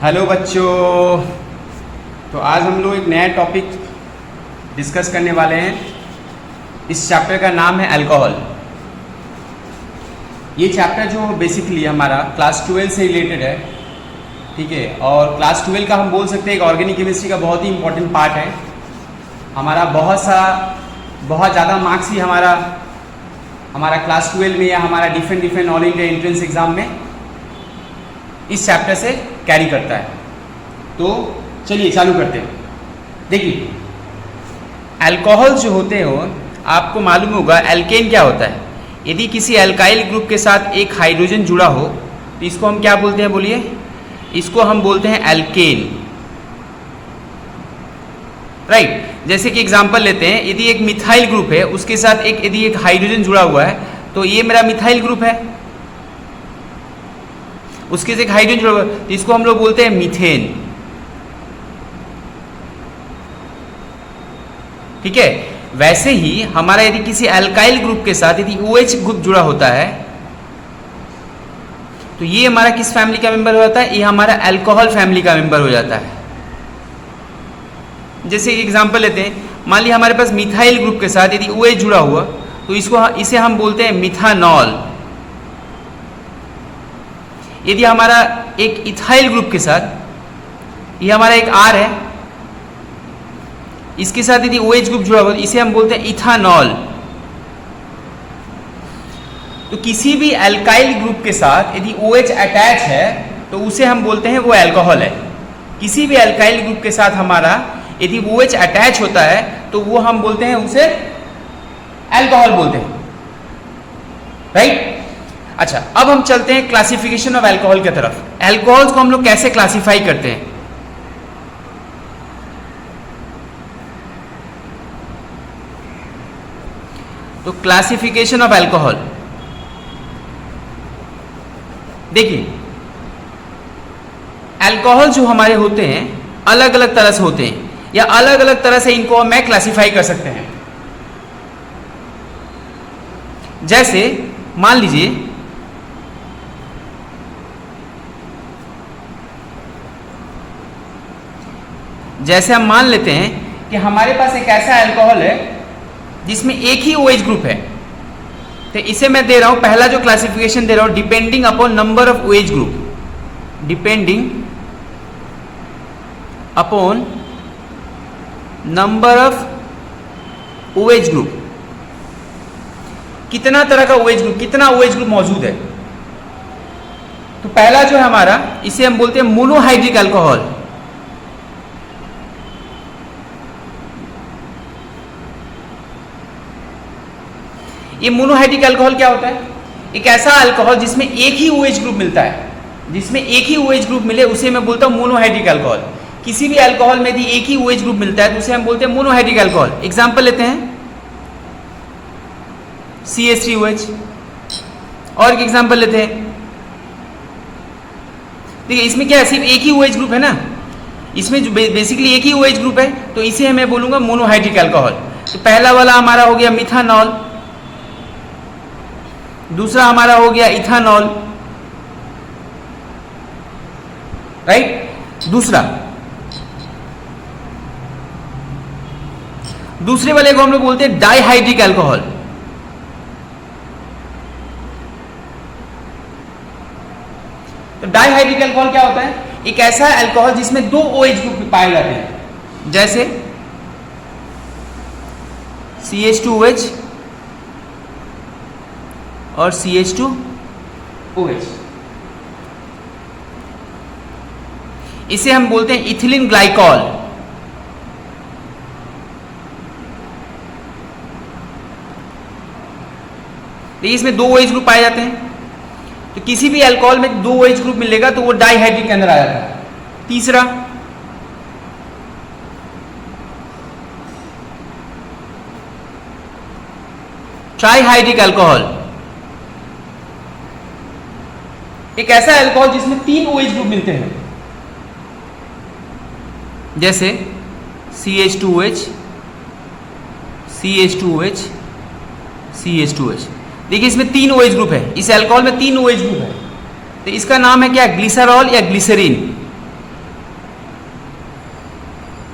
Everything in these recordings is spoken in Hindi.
हेलो बच्चों। तो आज हम लोग एक नया टॉपिक डिस्कस करने वाले हैं। इस चैप्टर का नाम है अल्कोहल। ये चैप्टर जो बेसिकली हमारा क्लास 12 से रिलेटेड है, ठीक है। और क्लास 12 का हम बोल सकते हैं एक ऑर्गेनिक केमिस्ट्री का बहुत ही इंपॉर्टेंट पार्ट है। हमारा बहुत ज़्यादा मार्क्स ही हमारा क्लास 12 में या हमारा different all India entrance exam में इस चैप्टर से कैरी करता है। तो चलिए चालू करते हैं। देखिए, अल्कोहल जो होते हो आपको मालूम होगा एल्केन क्या होता है। यदि किसी अल्काइल ग्रुप के साथ एक हाइड्रोजन जुड़ा हो तो इसको हम क्या बोलते हैं, बोलिए। इसको हम बोलते हैं एल्केन, राइट। जैसे कि एग्जांपल लेते हैं, यदि एक मिथाइल ग्रुप है उसके साथ यदि एक हाइड्रोजन जुड़ा हुआ है तो ये मेरा मिथाइल ग्रुप है, उसके से एक हाइड्रोजन जुड़ा हुआ है तो इसको हम लोग बोलते हैं मीथेन, ठीक है। वैसे ही हमारा यदि किसी अल्काइल ग्रुप के साथ यदि OH ग्रुप जुड़ा होता है तो ये हमारा किस फैमिली का मेंबर हो जाता है, ये हमारा अल्कोहल फैमिली का मेंबर हो जाता है। जैसे एक एग्जांपल लेते हैं, मान लिया हमारे पास मिथाइल ग्रुप के साथ यदि OH जुड़ा हुआ तो इसे हम बोलते हैं मिथानॉल। यदि हमारा एक इथाइल ग्रुप के साथ, ये हमारा एक R है, इसके साथ यदि OH ग्रुप जुड़ा हुआ तो इसे हम बोलते हैं इथानॉल। तो किसी भी अल्काइल ग्रुप के साथ यदि OH अटैच है तो उसे हम बोलते हैं वो अल्कोहल है। किसी भी अल्काइल ग्रुप के साथ हमारा यदि OH अटैच होता है तो वो हम बोलते हैं उसे अल्कोहल बोलते हैं, राइट। अच्छा, अब हम चलते हैं क्लासिफिकेशन ऑफ अल्कोहल की तरफ। अल्कोहल्स को हम लोग कैसे क्लासिफाई करते हैं। तो क्लासिफिकेशन ऑफ अल्कोहल, देखिए अल्कोहल जो हमारे होते हैं अलग अलग तरह से होते हैं, या अलग अलग तरह से इनको मैं क्लासिफाई कर सकते हैं। जैसे मान लीजिए जैसे हम मान लेते हैं कि हमारे पास एक ऐसा अल्कोहल है जिसमें एक ही OH ग्रुप है, तो इसे मैं दे रहा हूं, पहला जो क्लासिफिकेशन दे रहा हूं, depending upon number of OH group. Depending upon number of OH group, कितना तरह का OH ग्रुप, कितना OH ग्रुप मौजूद है। तो पहला जो है हमारा, इसे हम बोलते हैं मोनोहाइड्रिक अल्कोहल। ये मोनोहाइड्रिक अल्कोहल क्या होता है, एक ऐसा अल्कोहल जिसमें एक ही OH ग्रुप मिलता है, जिसमें एक ही OH ग्रुप मिले उसे मैं बोलता हूं मोनोहाइड्रिक अल्कोहल। किसी भी अल्कोहल में यदि एक ही OH ग्रुप मिलता है तो उसे हम बोलते हैं मोनोहाइड्रिक अल्कोहल। एग्जांपल लेते हैं CH3OH, और एक एग्जांपल लेते हैं। देखिए इसमें क्या है, सिर्फ एक ही OH ग्रुप है ना, इसमें जो बेसिकली एक ही OH ग्रुप है तो इसे मैं बोलूंगा मोनोहाइड्रिक अल्कोहल। तो पहला वाला हमारा हो गया मिथानॉल, दूसरा हमारा हो गया इथानॉल, राइट। दूसरे वाले को हम लोग बोलते हैं डाइहाइड्रिक अल्कोहल। तो डाइहाइड्रिक अल्कोहल क्या होता है, एक ऐसा अल्कोहल जिसमें दो OH ग्रुप पाए जाते हैं, जैसे CH2OH और CH2OH। इसे हम बोलते हैं इथिलीन ग्लाइकॉल। देखिए इसमें दो OH ग्रुप पाए जाते हैं, तो किसी भी अल्कोहल में दो OH ग्रुप मिलेगा तो वो डाइहाइड्रिक के अंदर आ जाता है। तीसरा ट्राइहाइड्रिक अल्कोहल, एक ऐसा अल्कोहल जिसमें तीन OH ग्रुप मिलते हैं, जैसे CH2OH, CH2OH, CH2OH। देखिए इसमें तीन OH ग्रुप है, इस अल्कोहल में तीन OH ग्रुप है, तो इसका नाम है क्या, ग्लिसरॉल या ग्लिसरीन।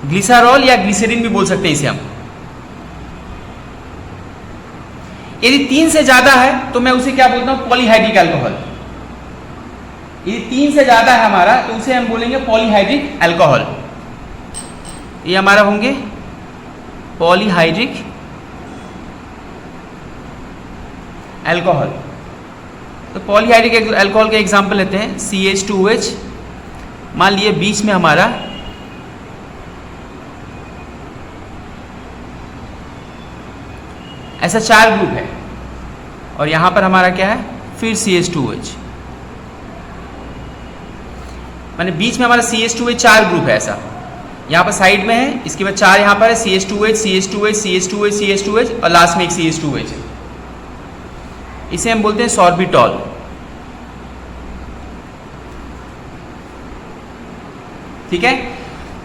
ग्लिसरॉल या ग्लिसरीन भी बोल सकते हैं इसे हम। यदि 3 से ज्यादा है तो मैं उसे क्या बोलता हूं, पॉलीहाइड्रिक अल्कोहल। यदि 3 से ज्यादा है हमारा तो उसे हम बोलेंगे पॉलीहाइड्रिक अल्कोहल। ये हमारा होंगे पॉलीहाइड्रिक अल्कोहल। तो पॉलीहाइड्रिक अल्कोहल के एग्जांपल लेते हैं, CH2OH। मान लिए बीच में हमारा ऐसा 4 ग्रुप है और यहां पर हमारा क्या है, फिर CH2OH। माने बीच में हमारा CH2OH 4 ग्रुप है ऐसा, यहां पर साइड में है, इसके बाद 4 यहां पर है, CH2OH CH2OH CH2OH CH2OH और लास्ट में एक CH2OH है। इसे हम बोलते हैं सॉर्बिटॉल। ठीक है,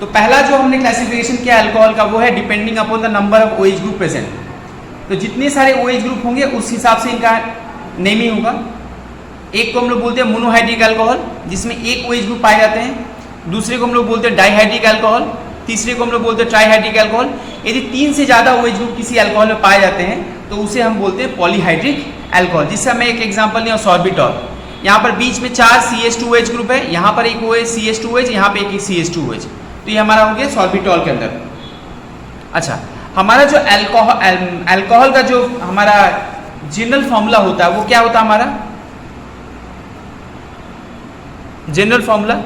तो पहला जो हमने क्लासिफिकेशन किया अल्कोहल का वो है depending upon the number of OH group present. तो जितने सारे OH ग्रुप होंगे उस हिसाब से इनका नेमिंग होगा। एक को हम लोग बोलते हैं मोनोहाइड्रिक अल्कोहल जिसमें एक OH ग्रुप पाए जाते हैं, दूसरे को हम लोग बोलते हैं डाइहाइड्रिक अल्कोहल, तीसरे को हम लोग बोलते हैं ट्राइहाइड्रिक अल्कोहल। यदि 3 से ज्यादा OH ग्रुप किसी अल्कोहल में पाए जाते हैं तो उसे हम बोलते हैं पॉलीहाइड्रिक अल्कोहल। जिससे मैं एक एग्जांपल लिया सॉर्बिटॉल। यहाँ पर बीच में 4 CH2OH ग्रुप है, यहाँ पर एक OH CH2OH, यहाँ पे एक CH2OH, तो ये हमारा हो गया सॉर्बिटॉल के अंदर। अच्छा, हमारा जो अल्कोहल का जो हमारा जनरल फॉर्मूला होता है वो क्या होता है हमारा जनरल फॉर्मूला?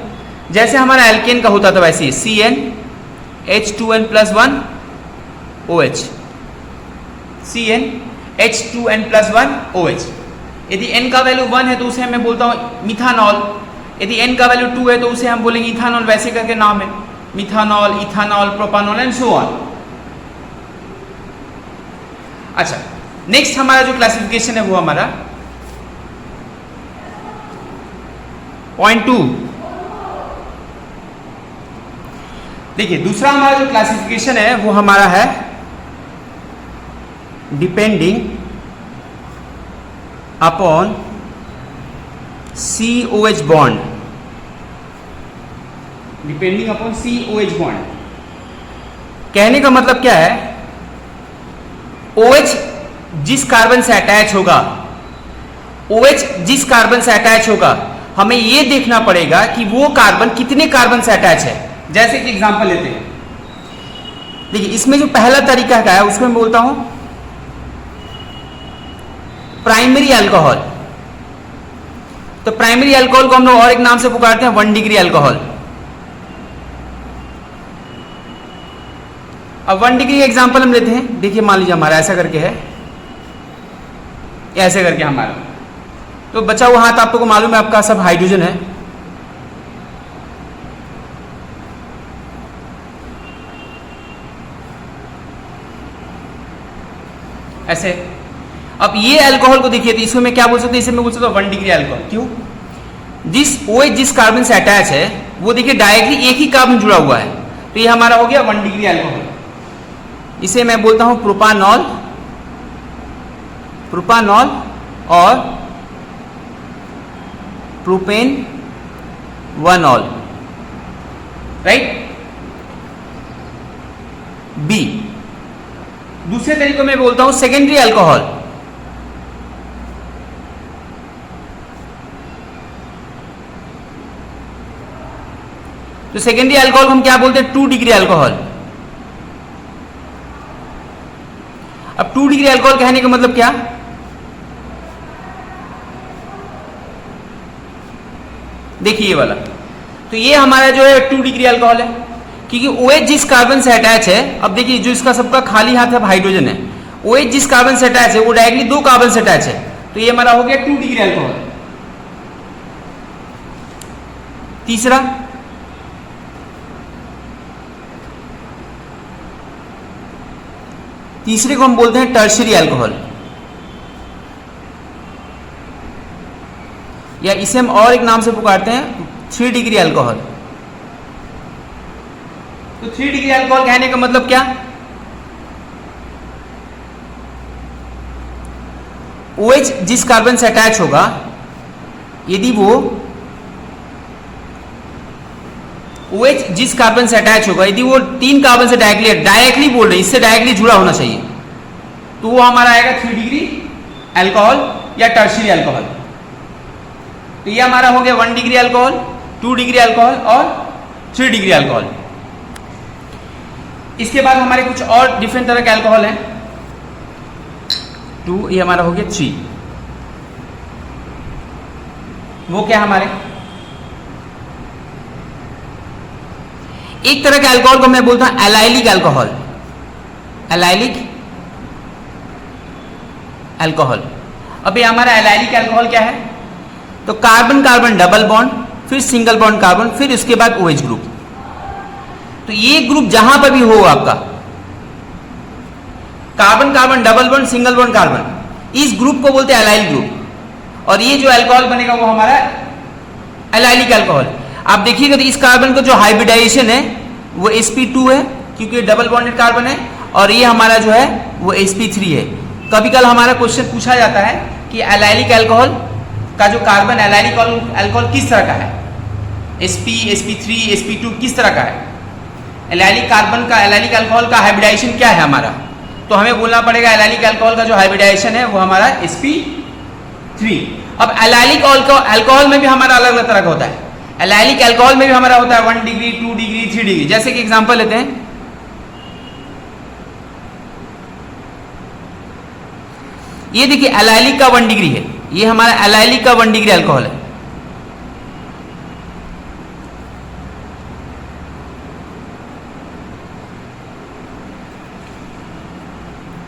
जैसे हमारा एल्केन का होता था वैसे ही CnH2n+1 OH, CnH2n+1 OH। यदि n का वैल्यू 1 है तो उसे मैं बोलता हूँ मिथानॉल। यदि n का वैल्यू 2 है तो उसे हम बोलेंगे इथानॉल, वैसे करके नाम है, methanol, ethanol, propanol and so on. अच्छा, नेक्स्ट हमारा जो क्लासिफिकेशन है वो हमारा पॉइंट 2। देखिए, दूसरा हमारा जो क्लासिफिकेशन है वो हमारा है depending upon COH bond. Depending upon COH bond कहने का मतलब क्या है, OH जिस कार्बन से अटैच होगा, OH जिस कार्बन से अटैच होगा, हमें यह देखना पड़ेगा कि वो कार्बन कितने कार्बन से अटैच है। जैसे कि एग्जांपल लेते हैं, देखिए इसमें जो पहला तरीका का है उसमें मैं बोलता हूं प्राइमरी अल्कोहल। तो प्राइमरी अल्कोहल को हम लोग और एक नाम से पुकारते हैं 1 डिग्री अल्कोहल। अब 1 डिग्री एग्जांपल हम लेते हैं। देखिए मान लीजिए हमारा ऐसा करके है, ऐसे करके हमारा, तो बचा हुआ हाथ आपको मालूम है आपका सब हाइड्रोजन है। ऐसे अब ये अल्कोहल को देखिए, तो इसको मैं क्या बोल सकता हूं, इसे मैं बोल सकता हूं 1 डिग्री अल्कोहल। क्यों? जिस OH जिस कार्बन से अटैच है वो देखिए डायरेक्टली एक ही कार्बन जुड़ा हुआ है, तो ये हमारा हो गया 1 डिग्री अल्कोहल। इसे मैं बोलता हूं प्रोपानॉल, प्रोपानॉल और प्रोपेन 1ऑल, राइट। बी, दूसरे तरीके में बोलता हूं सेकेंडरी अल्कोहल। तो सेकेंडरी अल्कोहल को हम क्या बोलते हैं, 2 डिग्री अल्कोहल। अब 2 डिग्री अल्कोहल कहने का मतलब क्या, देखिए ये वाला, तो ये हमारा जो है 2 डिग्री अल्कोहल है, क्योंकि OH जिस कार्बन से अटैच है, अब देखिए जो इसका सबका खाली हाथ है हाइड्रोजन है, OH जिस कार्बन से अटैच है वो डायरेक्टली 2 कार्बन से अटैच है, तो ये हमारा हो गया 2 डिग्री अल्कोहल। तीसरा, तीसरे को हम बोलते हैं टर्शियरी अल्कोहल, या इसे हम और एक नाम से पुकारते हैं 3 डिग्री अल्कोहल। तो 3 डिग्री अल्कोहल कहने का मतलब क्या, OH जिस कार्बन से अटैच होगा, यदि वो OH जिस कार्बन से अटैच होगा, यदि वो 3 कार्बन से डायरेक्टली बोल रहे हैं, इससे डायरेक्टली जुड़ा होना चाहिए, तो वो हमारा आएगा 3 डिग्री अल्कोहल या टर्शियरी अल्कोहल। तो ये हमारा हो गया 1 डिग्री अल्कोहल, 2 डिग्री अल्कोहल और 3 डिग्री अल्कोहल। इसके बाद हमारे कुछ और डिफरेंट तरह के अल्कोहल हैं। 2, ये हमारा हो गया 3। वो क्या हमारे, एक तरह के अल्कोहल को मैं बोलता हूं एलाइलिक अल्कोहल। Allylic alcohol. अब ये हमारा एलाइलिक अल्कोहल क्या है, तो कार्बन कार्बन डबल बॉन्ड, फिर सिंगल बॉन्ड कार्बन, फिर उसके बाद OH ग्रुप। तो ये ग्रुप जहां पर भी हो आपका carbon carbon double bond single bond carbon, इस ग्रुप को बोलते हैं एलाइल ग्रुप। और ये जो अल्कोहल बनेगा वो हमारा एलाइलिक अल्कोहल। आप देखिएगा तो इस कार्बन का जो हाइब्रिडाइजेशन है वो sp2 है, क्योंकि डबल बॉन्डेड कार्बन है, और ये हमारा जो है वो sp3 है। कभी कल हमारा क्वेश्चन पूछा जाता है कि एलाइलिक अल्कोहल का जो कार्बन एलाइलिक अल्कोहल किस तरह का है, sp, sp3, sp2 किस तरह का है। एलाइलिक कार्बन का, एलाइलिक अल्कोहल का हाइब्रिडाइजेशन क्या है हमारा, तो हमें बोलना पड़ेगा एलाइलिक अल्कोहल का जो हाइब्रिडाइजेशन है वो हमारा sp3। अब एलाइलिक अल्कोहल में भी हमारा अलग अलग तरह का होता है। एलाइलिक अल्कोहल में भी हमारा होता है 1 डिग्री, 2 डिग्री, 3 डिग्री। जैसे कि एग्जांपल लेते हैं, ये देखिए एलाइलिक का 1 डिग्री है, ये हमारा एलाइलिक का 1 डिग्री अल्कोहल है।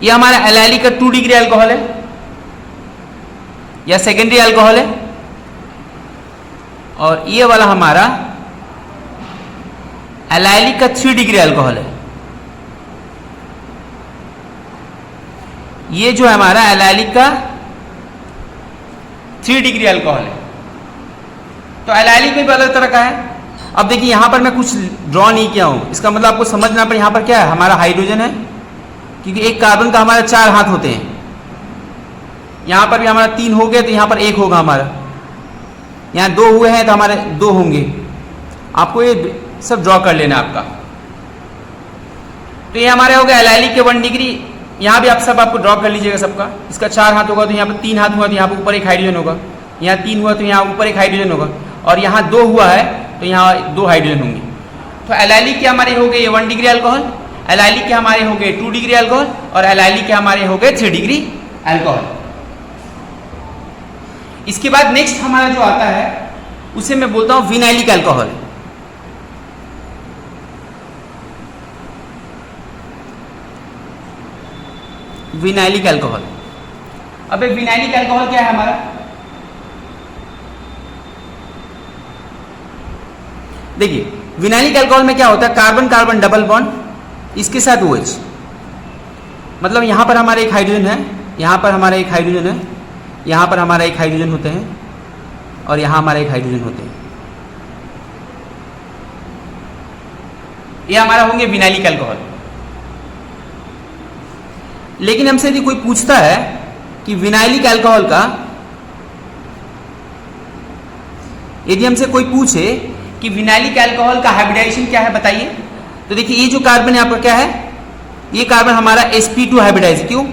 ये हमारा एलाइलिक का 2 डिग्री अल्कोहल है या सेकेंडरी अल्कोहल है, और ये वाला हमारा एलाइलिक का 3 डिग्री अल्कोहल है। ये जो है हमारा एलाइलिक का 3 डिग्री अल्कोहल है। तो एलाइलिक में भी अलग तरह का है। अब देखिए यहां पर मैं कुछ ड्रॉ नहीं किया हूं, इसका मतलब आपको समझना पड़े यहां पर क्या है, हमारा हाइड्रोजन है, क्योंकि एक कार्बन का हमारा 4 हाथ होते हैं। यहां पर भी हमारा 3 हो गए तो यहां पर 1 होगा हमारा, यहां 2 हुए हैं तो हमारे 2 होंगे। आपको ये सब ड्रॉ कर लेना आपका। तो ये हमारे हो गया एलाइलिक के 1 डिग्री। यहां भी आप सब आपको ड्रॉ कर लीजिएगा सबका। इसका 4 हाथ होगा तो यहाँ पर 3 हाथ हुआ तो यहाँ पर ऊपर एक हाइड्रोजन होगा, यहाँ 3 हुआ तो यहाँ ऊपर एक हाइड्रोजन होगा, और यहाँ 2 हुआ है तो यहाँ 2 हाइड्रोजन होंगे। तो एलाइलिक के हमारे हो गए 1 डिग्री अल्कोहल, एलाइलिक के हमारे हो गए 2 डिग्री अल्कोहल, और एलाइलिक के हमारे हो गए 3 डिग्री अल्कोहल। इसके बाद नेक्स्ट हमारा जो आता है उसे मैं बोलता हूं विनाइलिक अल्कोहल। Vinylic alcohol. अब एक विनाइलिक अल्कोहल क्या है हमारा, देखिए विनाइलिक अल्कोहल में क्या होता है, कार्बन कार्बन डबल बॉन्ड, इसके साथ OH, मतलब यहां पर हमारा एक हाइड्रोजन है, यहां पर हमारा एक हाइड्रोजन है, यहां पर हमारा एक हाइड्रोजन होते हैं, और यहां हमारा एक हाइड्रोजन होते हैं। ये हमारा होंगे विनाइलिक अल्कोहल। लेकिन हमसे यदि कोई पूछता है कि विनाइलिक अल्कोहल का, यदि हमसे कोई पूछे कि विनाइलिक अल्कोहल का हाइब्रिडाइजेशन क्या है बताइए, तो देखिए ये जो कार्बन है आपका क्या है, ये कार्बन हमारा sp2 हाइब्रिडाइज। क्यों,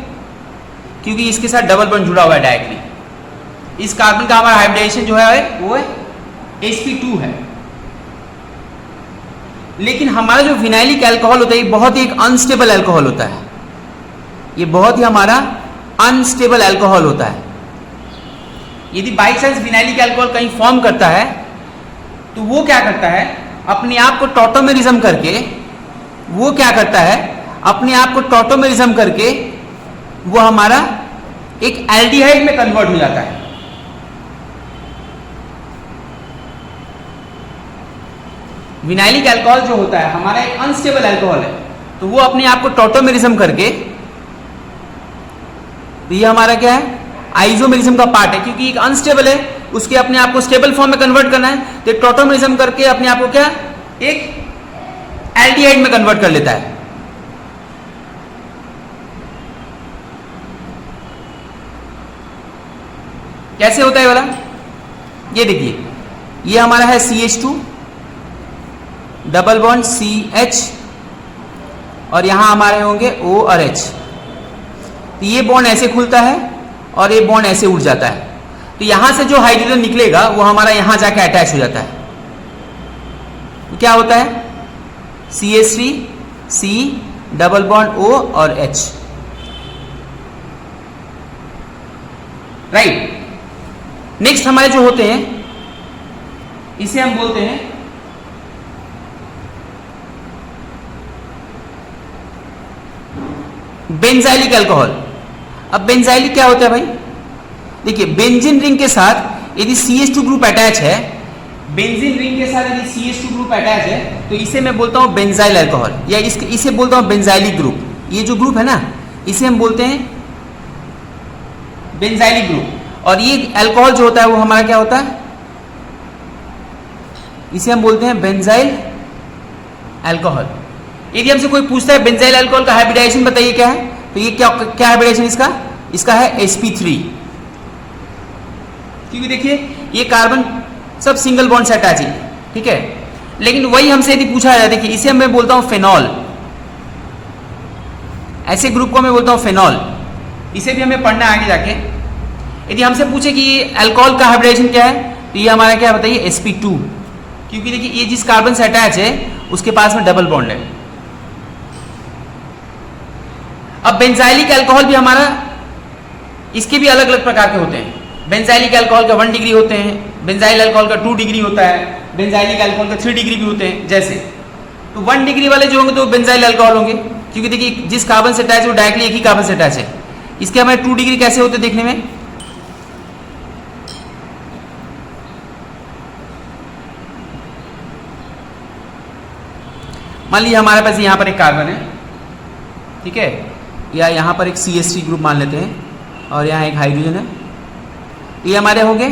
क्योंकि इसके साथ डबल बॉन्ड जुड़ा हुआ है डायरेक्टली। इस कार्बन का हमारा हाइब्रिडाइजेशन जो है वो sp2 है। लेकिन हमारा जो विनाइलिक अल्कोहल होता है ये बहुत ही एक अनस्टेबल अल्कोहल होता है, ये बहुत ही हमारा अनस्टेबल अल्कोहल होता है। यदि बाई चांस विनाइलिक अल्कोहल कहीं फॉर्म करता है तो वो क्या करता है, अपने आप को टॉटोमेरिज्म करके, वो क्या करता है अपने आप को टॉटोमेरिज्म करके वो हमारा एक एल्डिहाइड में कन्वर्ट हो जाता है। विनाइलिक अल्कोहल जो होता है हमारा एक अनस्टेबल अल्कोहल है, तो वो अपने आप को टॉटोमेरिज्म करके, तो ये हमारा क्या है आइसोमेरिज्म का पार्ट है, क्योंकि एक अनस्टेबल है उसके अपने आप को स्टेबल फॉर्म में कन्वर्ट करना है, तो टॉटोमेरिज्म करके अपने आप को क्या एक एल्डिहाइड में कन्वर्ट कर लेता है। कैसे होता है वाला, ये देखिए ये हमारा है CH2, डबल बॉन्ड CH और यहाँ हमारे होंगे O और H। तो ये बॉन्ड ऐसे खुलता है और ये बॉन्ड ऐसे उठ जाता है। तो यहाँ से जो हाइड्रोजन निकलेगा वो हमारा यहाँ जाके अटैच हो जाता है। तो क्या होता है CH3 C double bond O और H, राइट। नेक्स्ट हमारे जो होते हैं इसे हम बोलते हैं बेंजाइलिक अल्कोहल। अब बेंजाइलिक क्या होता है भाई, देखिए बेंजीन रिंग के साथ यदि CH2 ग्रुप अटैच है, बेंजीन रिंग के साथ यदि CH2 ग्रुप अटैच है तो इसे मैं बोलता हूं बेंजाइल अल्कोहल, या इसे बोलता हूं बेंजाइलिक ग्रुप। ये जो ग्रुप है ना इसे हम बोलते हैं बेंजाइलिक ग्रुप। और ये अल्कोहल जो होता है वो हमारा क्या होता है, इसे हम बोलते हैं बेंजाइल अल्कोहल। यदि हमसे कोई पूछता है बेंजाइल अल्कोहल का हाइब्रिडाइजेशन बताइए क्या है, तो ये क्या हाइब्रिडाइजेशन इसका है sp3। क्योंकि देखिए ये कार्बन सब सिंगल बॉन्ड से अटैच है, ठीक है। लेकिन वही हमसे यदि पूछा जाए, देखिए इसे मैं बोलता हूं फेनॉल, ऐसे ग्रुप को मैं बोलता हूं फेनॉल। इसे भी हमें पढ़ना है आगे जाके। यदि हमसे पूछे कि अल्कोहल का हाइब्रिडाइजेशन क्या है, तो ये हमारा क्या बताइए sp2, क्योंकि देखिए ये जिस कार्बन से अटैच है उसके पास में डबल बॉन्ड है। अब बेंजाइलिक अल्कोहल भी हमारा, इसके भी अलग अलग प्रकार के होते हैं। बेंजाइलिक अल्कोहल का 1 डिग्री होते हैं, बेंजाइल अल्कोहल का 2 डिग्री होता है, बेंजाइलिक अल्कोहल का 3 डिग्री भी होते हैं। जैसे तो 1 डिग्री वाले जो होंगे तो बेंजाइल अल्कोहल होंगे, क्योंकि देखिए जिस कार्बन से अटैच है वो डायरेक्टली एक ही कार्बन से अटैच है। इसके हमारे 2 डिग्री कैसे होते देखने में, मान लीजिए हमारे पास यहाँ पर एक कार्बन है, ठीक है, या यहाँ पर एक CH3 ग्रुप मान लेते हैं और यहाँ एक हाइड्रोजन है। ये हमारे होंगे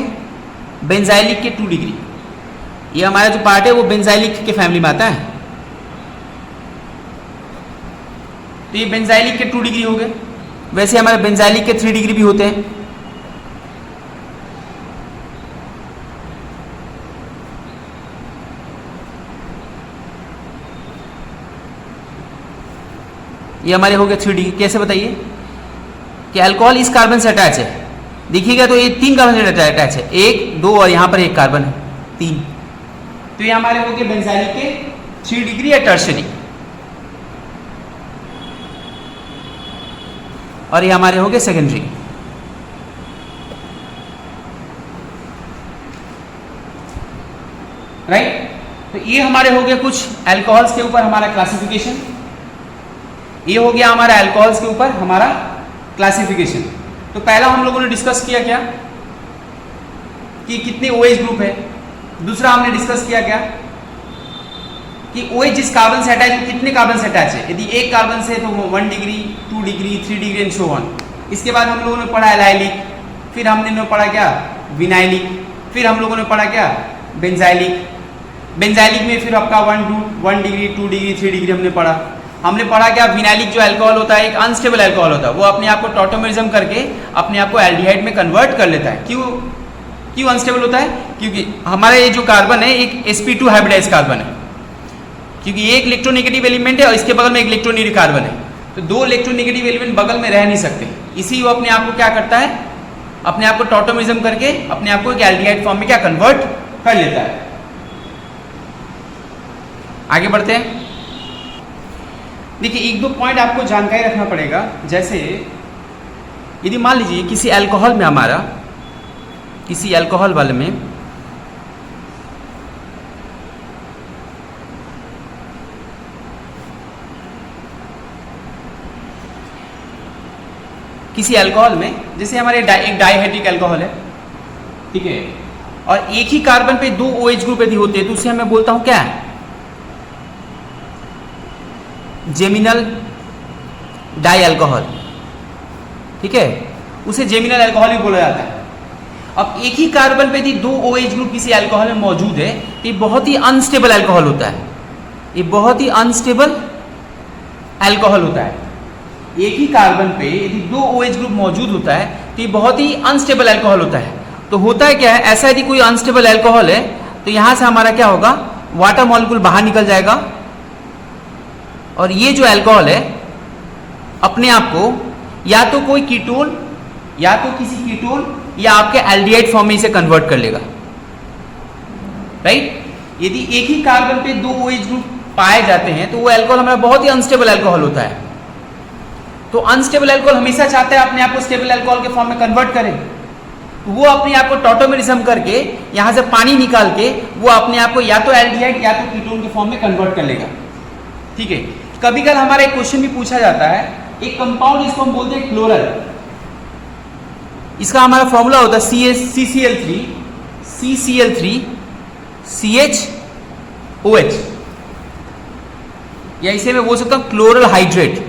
बेंजाइलिक के 2 डिग्री। ये हमारा जो पार्ट है वो बेंजाइलिक के फैमिली में आता है, तो ये बेंजाइलिक के 2 डिग्री हो गए। वैसे हमारे बेंजाइलिक के 3 डिग्री भी होते हैं। ये हमारे हो गए 3 डिग्री। कैसे बताइए कि अल्कोहल इस कार्बन से अटैच है, देखिएगा तो ये 3 कार्बन से अटैच है, 1 2 और यहाँ पर एक कार्बन है 3। तो ये हमारे हो गए बेंजाइलिक के 3 डिग्री या टर्शरी, और ये हमारे हो गए सेकेंडरी। राइट, तो ये हमारे हो गए कुछ अल्कोहल्स के ऊपर हमारा क्लासिफिकेशन। ये हो गया हमारा अल्कोहल्स के ऊपर हमारा क्लासिफिकेशन। तो पहला हम लोगों ने डिस्कस किया क्या कि कितने OH ग्रुप है। दूसरा हमने डिस्कस किया क्या कि OH जिस कार्बन से अटैच है कितने कार्बन से अटैच है। यदि एक कार्बन से तो 1 degree 2 degree 3 degree and so on. इसके बाद हम लोगों ने पढ़ा एलाइलिक, फिर हमने पढ़ा क्या विनाइलिक, फिर हम लोगों ने पढ़ा क्या बेंजाइलिक। बेंजाइलिक में फिर आपका 1 डिग्री 2 डिग्री 3 डिग्री हमने पढ़ा क्या विनाइलिक जो अल्कोहल होता है एक अनस्टेबल अल्कोहल होता है, वो अपने आप को टॉटोमेरिज्म करके अपने आप को एल्डिहाइड में कन्वर्ट कर लेता है। क्यों अनस्टेबल होता है, क्योंकि हमारा ये जो कार्बन है एक sp2 हाइब्रिडाइज कार्बन है, क्योंकि ये एक इलेक्ट्रोनेगेटिव एलिमेंट है और इसके बगल में एक इलेक्ट्रोनेगेटिव कार्बन है। तो 2 इलेक्ट्रोनेगेटिव एलिमेंट बगल में रह नहीं सकते, इसी वो अपने आप को क्या करता है, अपने आप को टॉटोमेरिज्म करके अपने आप को एक एल्डिहाइड फॉर्म में क्या कन्वर्ट कर लेता है। आगे बढ़ते हैं। देखिए 1-2 पॉइंट आपको जानकारी रखना पड़ेगा। जैसे यदि मान लीजिए किसी अल्कोहल में हमारा, किसी अल्कोहल वाले में जैसे हमारे एक डाइहाइड्रिक अल्कोहल है, ठीक है, और एक ही कार्बन पे 2 OH ग्रुप यदि होते हैं तो उसे मैं बोलता हूं क्या, जेमिनल डाई अल्कोहल, ठीक है, उसे जेमिनल अल्कोहल भी बोला जाता है। अब एक ही कार्बन पे यदि 2 OH ग्रुप किसी अल्कोहल में मौजूद है तो ये बहुत ही अनस्टेबल अल्कोहल होता है, ये बहुत ही अनस्टेबल अल्कोहल होता है। एक ही कार्बन पे यदि 2 OH ग्रुप मौजूद होता है तो ये बहुत ही अनस्टेबल अल्कोहल होता है। तो होता है क्या है, ऐसा यदि कोई अनस्टेबल अल्कोहल है तो यहाँ से हमारा क्या होगा, वाटर मॉलिक्यूल बाहर निकल जाएगा और ये जो अल्कोहल है अपने आप को या तो कोई कीटोन या तो किसी कीटोन या आपके एल्डिहाइड फॉर्म में इसे कन्वर्ट कर लेगा, राइट। यदि एक ही कार्बन पे दो OH ग्रुप पाए जाते हैं तो वो अल्कोहल हमारा बहुत ही अनस्टेबल अल्कोहल होता है। तो अनस्टेबल अल्कोहल हमेशा चाहता है अपने आप को स्टेबल अल्कोहल के फॉर्म में कन्वर्ट करे, तो वो अपने आप को टॉटोमेरिज्म करके यहां से पानी निकाल के वो अपने आप को या तो एल्डिहाइड या तो कीटोन के फॉर्म में कन्वर्ट कर लेगा, ठीक है। कभी कभी हमारा एक क्वेश्चन भी पूछा जाता है, एक कंपाउंड जिसको हम बोलते हैं क्लोरल, इसका हमारा फॉर्मूला होता है CCl3 CHOH, या इसे मैं बोल सकता हूं क्लोरल हाइड्रेट,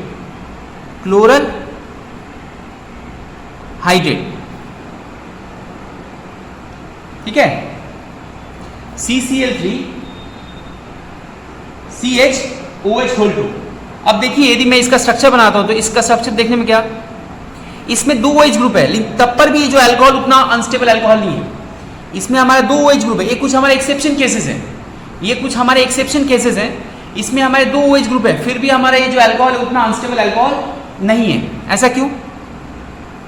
ठीक है। CCl3 CHOH2। अब देखिए यदि मैं इसका स्ट्रक्चर बनाता हूं तो इसका स्ट्रक्चर देखने में क्या, इसमें दो OH ग्रुप है, लेकिन तब पर भी जो अल्कोहल उतना अनस्टेबल अल्कोहल नहीं है। इसमें हमारे दो OH ग्रुप है, ये कुछ हमारे एक्सेप्शन केसेस हैं, इसमें हमारे दो OH ग्रुप है, फिर भी हमारा ये जो अल्कोहल है उतना अनस्टेबल अल्कोहल नहीं है। ऐसा क्यों?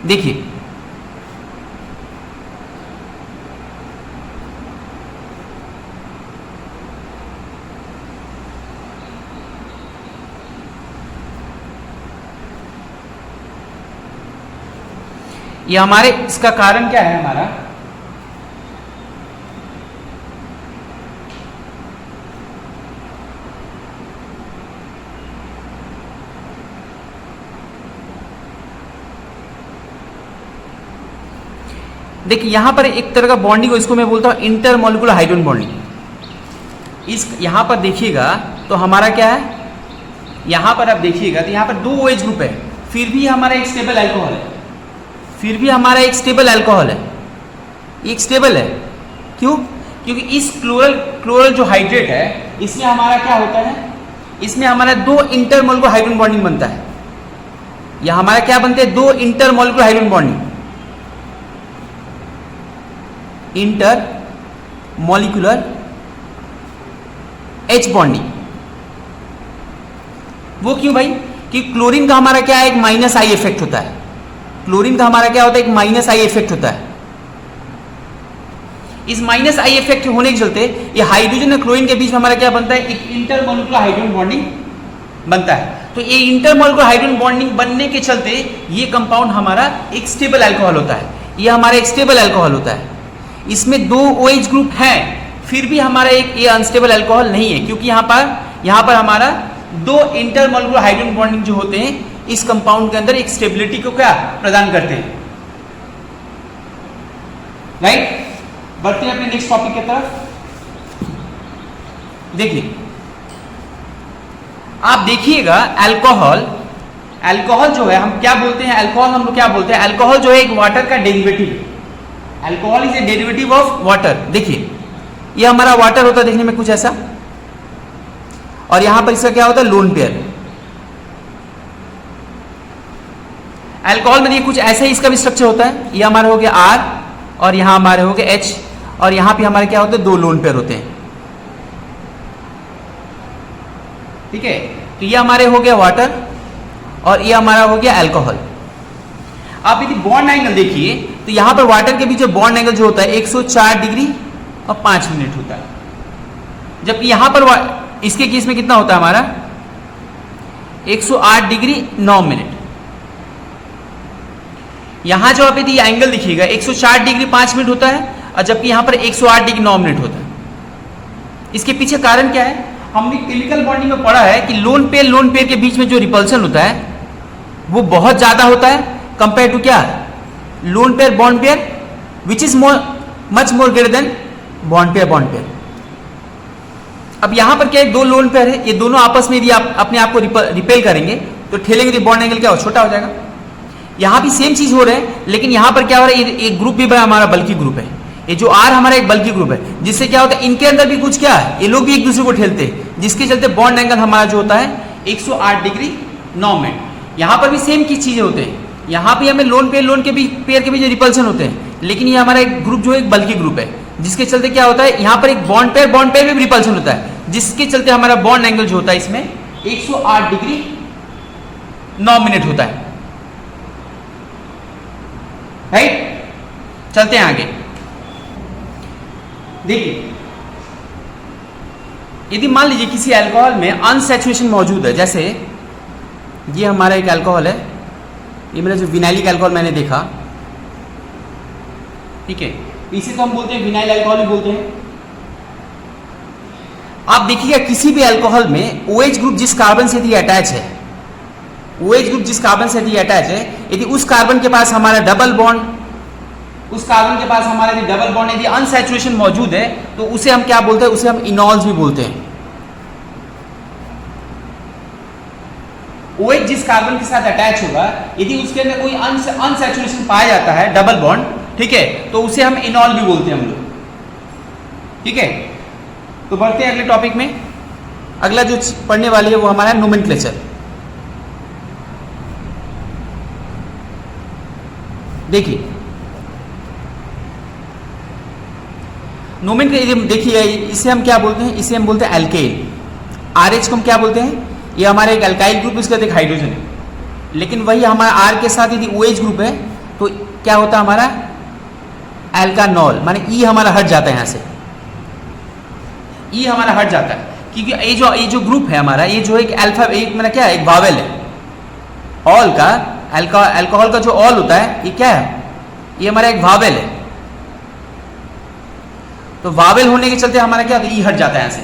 देखिए ये हमारे इसका कारण क्या है, हमारा देखिए यहां पर एक तरह का बॉन्डिंग, इसको मैं बोलता हूं इंटरमॉलिक्यूलर हाइड्रोजन बॉन्डिंग। इस यहां पर देखिएगा तो हमारा क्या है, यहां पर आप देखिएगा तो यहां पर दो OH ग्रुप है, फिर भी हमारा एक स्टेबल अल्कोहल है, एक स्टेबल है। क्यों? क्योंकि इस क्लोरल जो हाइड्रेट है इसमें हमारा क्या होता है, इसमें हमारा दो इंटरमॉलिक्यूलर हाइड्रोजन बॉन्डिंग बनता है। यह हमारा क्या बनते हैं, दो intermolecular hydrogen bonding, intermolecular H bonding. वो क्यों भाई? कि क्लोरीन का हमारा क्या है, एक माइनस आई इफेक्ट होता है, एक माइनस आई इफेक्ट होता है। इस माइनस आई इफेक्ट होने के चलते ये हाइड्रोजन और क्लोरीन के बीच में हमारा क्या बनता है, एक इंटरमॉलिक्यूलर हाइड्रोजन बॉन्डिंग बनता है। तो ये इंटरमॉलिक्यूलर हाइड्रोजन बॉन्डिंग बनने के चलते ये कंपाउंड हमारा एक स्टेबल अल्कोहल होता है, ये हमारा एक स्टेबल अल्कोहल होता है। इसमें दो OH ग्रुप हैं, फिर भी हमारा एक ये अनस्टेबल अल्कोहल नहीं है, क्योंकि यहाँ पर हमारा दो इंटरमॉलिक्यूलर हाइड्रोजन बॉन्डिंग जो होते हैं इस कंपाउंड के अंदर एक स्टेबिलिटी को क्या प्रदान करते हैं, राइट। बढ़ते हैं अपने नेक्स्ट टॉपिक की तरफ। देखिए आप देखिएगा अल्कोहल जो है हम क्या बोलते हैं, हम लोग क्या बोलते हैं, अल्कोहल जो है एक वाटर का डेरिवेटिव है। Alcohol is a derivative of water. देखिए ये हमारा वाटर होता है देखने में कुछ ऐसा, और यहां पर इसका क्या होता है, लोन पेयर। अल्कोहल में देखिए कुछ ऐसे ही इसका भी स्ट्रक्चर होता है, ये हमारा हो गया R और यहां हमारे हो गया H, और यहां पे हमारे क्या होते हैं, दो लोन पेयर होते हैं, ठीक है। तो ये हमारे हो गया वाटर और ये हमारा हो गया अल्कोहल। आप यदि बॉन्ड एंगल देखिए तो यहां पर वाटर के बीच बॉन्ड एंगल जो होता है 104 डिग्री और 5 मिनट होता है, जबकि यहां पर इसके केस में कितना होता है हमारा 108 डिग्री 9 मिनट। यहां जो आप यदि एंगल देखिएगा 104 डिग्री 5 मिनट होता है, और जबकि यहां पर 108 डिग्री 9 मिनट होता है। इसके पीछे कारण क्या है, हमने केमिकल बॉन्डिंग में पढ़ा है कि लोन पेयर के बीच में जो रिपल्सन होता है वो बहुत ज्यादा होता है कंपेयर टू क्या, lone pair bond pair which is much more greater than bond pair. अब यहां पर क्या है, दो लोन पेयर है, ये दोनों आपस में यदि आप अपने आप को रिपेल करेंगे तो ठेलेंगे तो बॉन्ड एंगल क्या हो, छोटा हो जाएगा। यहां भी सेम चीज हो रहा है, लेकिन यहां पर क्या हो रहा है, एक ग्रुप भी हमारा बल्कि ग्रुप है, ये जो R हमारा एक बल्कि ग्रुप है, जिससे क्या होता है इनके अंदर भी कुछ क्या है, ये लोग भी एक दूसरे को ठेलते हैं, जिसके चलते बॉन्ड एंगल हमारा जो होता है 108 डिग्री 9 मिनट। यहां पर भी सेम की चीजें होते हैं, यहां पे हमें लोन के पेयर के बीच रिपल्सन होते हैं, लेकिन ये हमारा एक ग्रुप जो है एक बल्कि ग्रुप है, जिसके चलते क्या होता है, यहां पर एक बॉन्ड पेयर में भी रिपल्शन होता है, जिसके चलते हमारा बॉन्ड एंगल जो होता है इसमें 108 डिग्री 9 मिनट होता है। राइट, चलते हैं आगे। देखिए, यदि मान लीजिए किसी अल्कोहल में अनसैचुरेशन मौजूद है, जैसे ये हमारा एक अल्कोहल है, ये मेरा जो विनाइलिक अल्कोहल मैंने देखा, ठीक है, इसे तो हम बोलते हैं विनाइल अल्कोहल भी बोलते हैं। आप देखिएगा किसी भी अल्कोहल में OH ग्रुप जिस कार्बन से यदि अटैच है, OH ग्रुप जिस कार्बन से यदि अटैच है, यदि उस कार्बन के पास हमारा डबल बॉन्ड, उस कार्बन के पास हमारा यदि डबल बॉन्ड यदि अनसैचुरेशन मौजूद है, तो उसे हम क्या बोलते हैं, उसे हम इनॉल्स भी बोलते हैं। OH जिस कार्बन के साथ अटैच होगा, यदि उसके अंदर कोई अनसैचुरेशन पाया जाता है, डबल बॉन्ड, ठीक है, तो उसे हम इनॉल भी बोलते हैं हम लोग। ठीक है, तो बढ़ते हैं अगले टॉपिक में। अगला जो पढ़ने वाली है वो हमारा नोमेनक्लेचर। देखिए, नोमेनक्लेचर देखिए, इसे हम क्या बोलते हैं, इसे हम बोलते हैं एल्केन। RH को हम क्या बोलते हैं, ये हमारा एक अल्काइल ग्रुप, इसका एक हाइड्रोजन है, लेकिन वही हमारा R के साथ यदि OH ग्रुप है तो क्या होता है हमारा एल्कानॉल, माने E हमारा हट जाता है, यहां से E हमारा हट जाता है, क्योंकि ये जो ग्रुप है हमारा, ये जो एक अल्फा, एक मेरा क्या है, एक वावेल है। ऑल का अल्कोहल का जो ऑल होता है, ये क्या है, ये हमारा एक वावेल है। तो वावेल होने के चलते हमारा क्या होता है, E हट जाता है यहां से,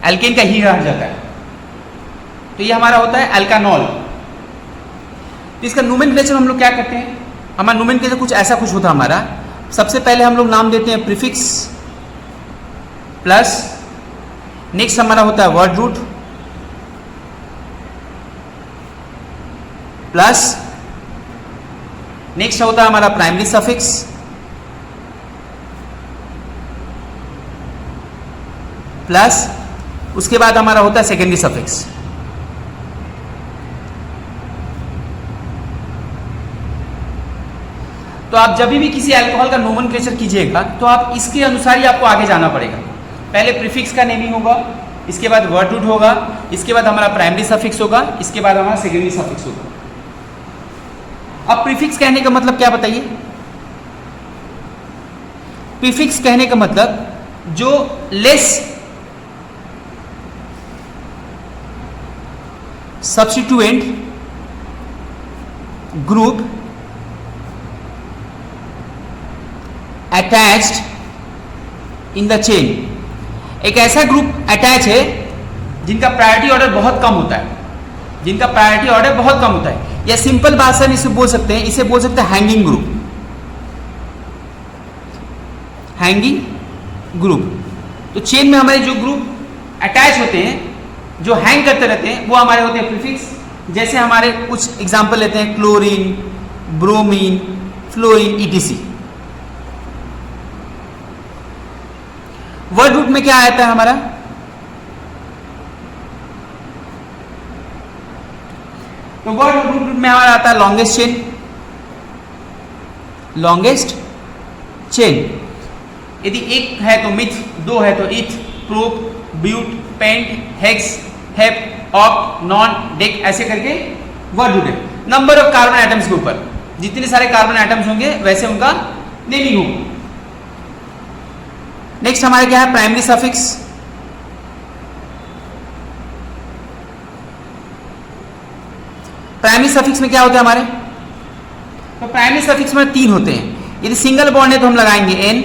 एल्केन का E हट जाता है, तो ये हमारा होता है एल्कानॉल। तो इसका नोमेनक्लेचर हम लोग क्या करते हैं, हमारा नोमेनक्लेचर कुछ ऐसा कुछ होता है हमारा। सबसे पहले हम लोग नाम देते हैं प्रीफिक्स प्लस, नेक्स्ट हमारा होता है वर्ड रूट प्लस, नेक्स्ट होता है हमारा प्राइमरी सफिक्स प्लस, उसके बाद हमारा होता है सेकेंडरी सफिक्स। तो आप जब भी किसी अल्कोहल का नोमेनक्लेचर कीजिएगा तो आप इसके अनुसार ही आपको आगे जाना पड़ेगा। पहले प्रीफिक्स का नेमिंग होगा, इसके बाद वर्ड रूट होगा, इसके बाद हमारा प्राइमरी सफिक्स होगा, इसके बाद हमारा सेकेंडरी सफिक्स होगा। अब प्रीफिक्स कहने का मतलब क्या बताइए, प्रीफिक्स कहने का मतलब जो less substituent group attached in the chain, एक ऐसा ग्रुप अटैच है जिनका प्रायोरिटी ऑर्डर बहुत कम होता है, जिनका प्रायोरिटी ऑर्डर बहुत कम होता है, या सिंपल भाषा में इसे बोल सकते हैं, इसे बोल सकते हैं हैंगिंग ग्रुप, हैंगिंग ग्रुप। तो चेन में हमारे जो ग्रुप अटैच होते हैं, जो हैंग करते रहते हैं, वो हमारे होते हैं प्रीफिक्स। जैसे हमारे कुछ एग्जांपल लेते हैं, chlorine, bromine, fluorine, ETC। Word root में क्या आता है हमारा, तो वर्ड रूट में हमारा आता है लॉन्गेस्ट चेन, लॉन्गेस्ट चेन। यदि एक है तो मिथ, दो है तो eth, prop, but, pent, hex, hep, oct, non, dec, ऐसे करके वर्ड रूट है। नंबर ऑफ कार्बन एटम्स के ऊपर जितने सारे कार्बन एटम्स होंगे वैसे उनका नेमिंग होगा। नेक्स्ट हमारे क्या है, प्राइमरी सफिक्स। प्राइमरी सफिक्स में क्या होता है हमारे, तो प्राइमरी सफिक्स में 3 होते हैं। यदि सिंगल बॉन्ड है तो हम लगाएंगे N,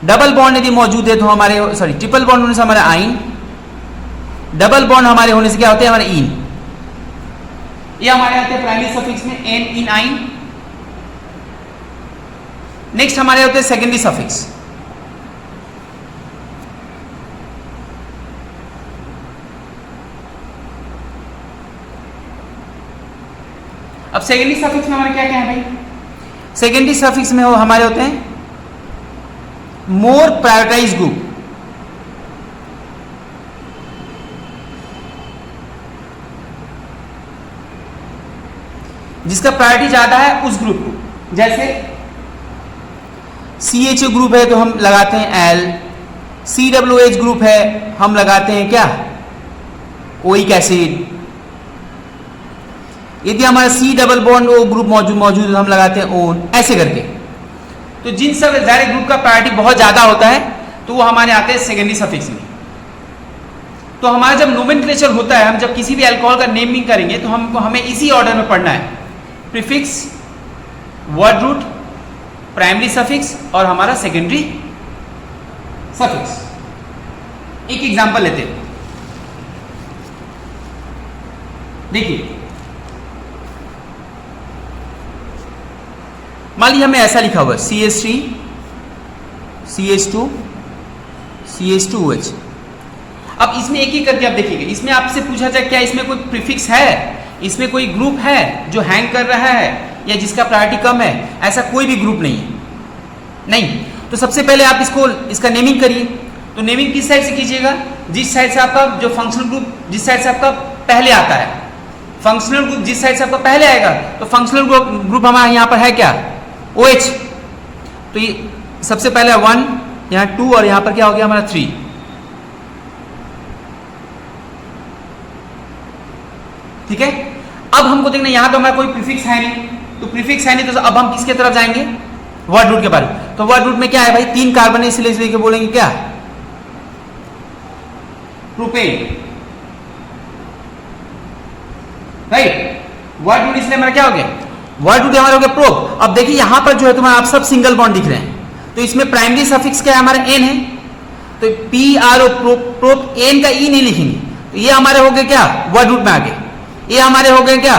डबल बॉन्ड यदि मौजूद है तो हमारे, सॉरी ट्रिपल बॉन्ड होने से हमारा आइन, डबल बॉन्ड हमारे होने से क्या होते हैं हमारे इन। ये हमारे आते हैं प्राइमरी सफिक्स में N, इन, आइन। नेक्स्ट हमारे होते हैं सेकेंडरी सफिक्स। अब सेकेंडरी सफिक्स में हमारे क्या क्या है भाई, सेकेंडरी सफिक्स में हमारे होते हैं मोर प्रायोरिटाइज ग्रुप, जिसका प्रायोरिटी ज्यादा है उस ग्रुप को। जैसे CHO ग्रुप है तो हम लगाते हैं L, COOH ग्रुप है हम लगाते हैं क्या, ओइक एसिड। यदि हमारा C double bond O group मौजूद है तो हम लगाते हैं ओन, ऐसे करके। तो जिन सब डायरेक्ट ग्रुप का प्रायोरिटी बहुत ज्यादा होता है तो वो हमारे आते हैं सेकेंडरी सफिक्स में। तो हमारा जब नोमेनक्लेचर होता है, हम जब किसी भी अल्कोहल का नेमिंग करेंगे तो हमको हमें इसी ऑर्डर में पढ़ना है, prefix, word root, primary suffix और हमारा सेकेंडरी सफिक्स। एक एग्जांपल लेते हैं, देखिए मान लीजिए हमें ऐसा लिखा हुआ है CH3 CH2 CH2OH। अब इसमें एक ही करके आप देखिएगा, इसमें आपसे पूछा जाए क्या इसमें कोई प्रीफिक्स है, इसमें कोई ग्रुप है जो हैंग कर रहा है या जिसका प्रायोरिटी कम है, ऐसा कोई भी ग्रुप नहीं है, नहीं। तो सबसे पहले आप इसका नेमिंग करिए। तो नेमिंग किस साइड से कीजिएगा, जिस साइड से आपका जो फंक्शनल ग्रुप जिस साइड से आपका पहले आता है, फंक्शनल ग्रुप जिस साइड से आपका पहले आएगा, तो फंक्शनल ग्रुप हमारा यहाँ पर है क्या, OH। तो ये सबसे पहले 1, यहाँ 2 और यहाँ पर क्या हो गया हमारा 3। ठीक है, अब हमको देखना यहाँ तो हमारा कोई प्रीफिक्स है नहीं, तो प्रीफिक्स है नहीं तो अब हम किसके तरफ जाएंगे, वर्ड रूट के बारे में। तो वर्ड रूट में क्या है भाई, 3 कार्बन है, इसलिए बोलेंगे क्या, प्रोपेन, राइट। वर्ड रूट इसलिए हमारा क्या हो गया, वर्ड रूट हमारा हो गया प्रोप। अब देखिए यहां पर जो है तुम्हारा आप सब सिंगल बॉन्ड दिख रहे हैं, तो इसमें प्राइमरी सफिक्स क्या है हमारा N है, तो PRO प्रोप N का E नहीं लिखेंगे, तो ये हमारे हो गए क्या वर्ड रूट में आगे, ये हमारे हो गए क्या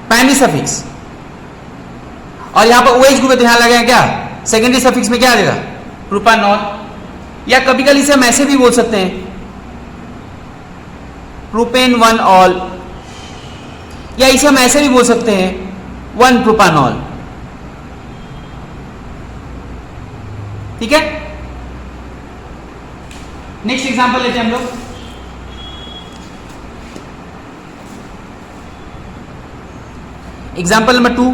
प्राइमरी सफिक्स। और यहां पर OH ग्रुप है तो यहां लगाए क्या, सेकेंडरी सफिक्स में क्या आ जाएगा, प्रोपानॉल। या कभी कभी इसे हम ऐसे भी बोल सकते हैं, प्रोपेन 1 ऑल, या इसे हम ऐसे भी बोल सकते हैं 1 प्रोपानॉल। ठीक है, नेक्स्ट एग्जांपल लेते हैं हम लोग। एग्जांपल नंबर 2,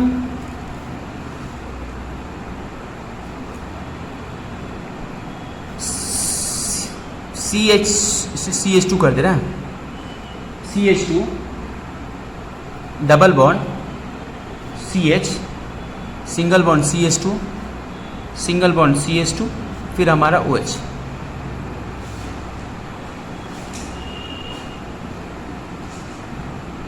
CH2 कर दे रहा है, CH2 double bond CH, single bond CH2, single bond CH2, फिर हमारा OH।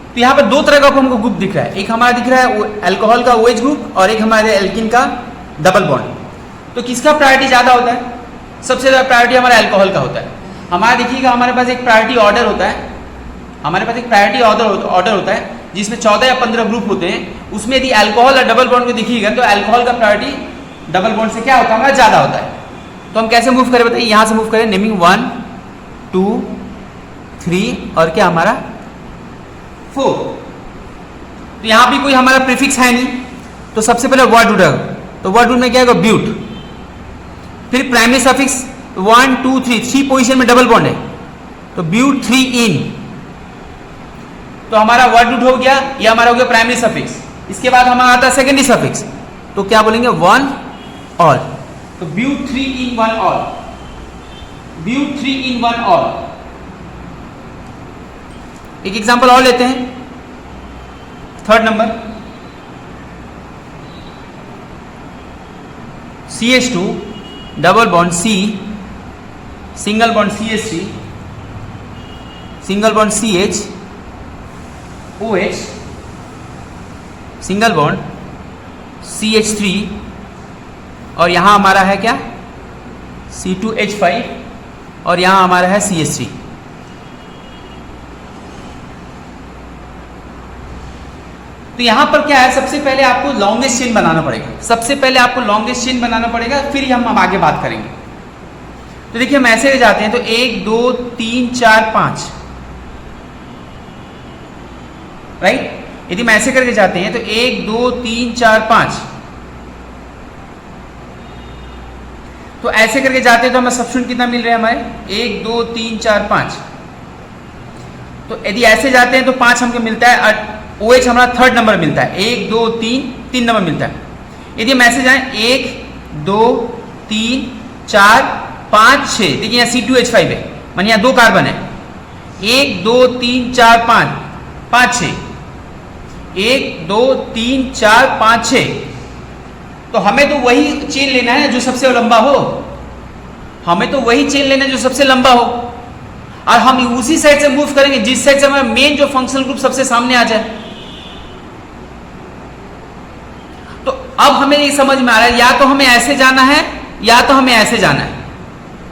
तो यहां पर 2 तरह का हमको ग्रुप दिख रहा है, एक हमारा दिख रहा है अल्कोहल का OH ग्रुप और एक हमारे एल्किन का डबल बॉन्ड। तो किसका प्रायोरिटी ज्यादा होता है, सबसे ज्यादा प्रायोरिटी हमारा अल्कोहल का होता है। हमारा देखिएगा हमारे पास एक प्रायोरिटी ऑर्डर होता है, हमारे पास एक प्रायोरिटी ऑर्डर होता है जिसमें 14 या 15 ग्रुप होते हैं। उसमें यदि अल्कोहल और डबल बॉन्ड को देखिएगा तो अल्कोहल का प्रायोरिटी डबल बॉन्ड से क्या होता है, हमारा ज्यादा होता है। तो हम कैसे मूव करें बताइए, यहां से मूव करें, नेमिंग 1 2 3 और क्या हमारा 4। तो यहां भी कोई हमारा प्रीफिक्स है नहीं, तो सबसे पहले वर्ड रूट है, तो वर्ड रूट में क्या होगा ब्यूट, फिर प्राइमरी सफिक्स 1 2 3 पोजीशन में डबल बॉन्ड है, तो ब्यूट 3 इन, तो हमारा वर्ड रूट हो गया, ये हमारा हो गया प्राइमरी सफिक्स। इसके बाद हमारा आता है सेकेंडरी सफिक्स, तो क्या बोलेंगे 1 ऑल, तो but 3 en 1 ol, but 3 en 1 ol. एक एग्जांपल और लेते हैं, 3rd number, CH2 double bond C, single bond CH3, single bond CH, OH, single bond CH3 और यहां हमारा है क्या C2H5 और यहां हमारा है CH3। तो यहां पर क्या है, सबसे पहले आपको लॉन्गेस्ट चेन बनाना पड़ेगा, सबसे पहले आपको लॉन्गेस्ट चेन बनाना पड़ेगा, फिर ही हम आगे बात करेंगे। तो देखिए हम ऐसे जाते हैं, तो 1 2 3 4 5, राइट। यदि हम ऐसे करके जाते हैं तो 1 2 3 4 5, तो ऐसे करके जाते हैं तो हमें सब्स्टिट्यूट कितना मिल रहा है हमारे 1 2 3 4 5। तो यदि ऐसे जाते हैं तो 5 हमको मिलता है, OH हमारा 3rd नंबर मिलता है, 1 2 3 3 नंबर मिलता है। यदि मैसेज आए 1 2 3 4 5 6, देखिए यहाँ C2H5 है, मानिए यहाँ 2 कार्बन है, 1 2 3 4 5 5 6, 1 2 3 4 5 6, तो हमें तो वही चेन लेना है जो सबसे लंबा हो, हमें तो वही चेन लेना है जो सबसे लंबा हो, और हम उसी साइड से मूव करेंगे जिस साइड से हमारा मेन जो फंक्शनल ग्रुप सबसे सामने आ जाए। तो अब हमें ये समझ में आ रहा है, या तो हमें ऐसे जाना है या तो हमें ऐसे जाना है।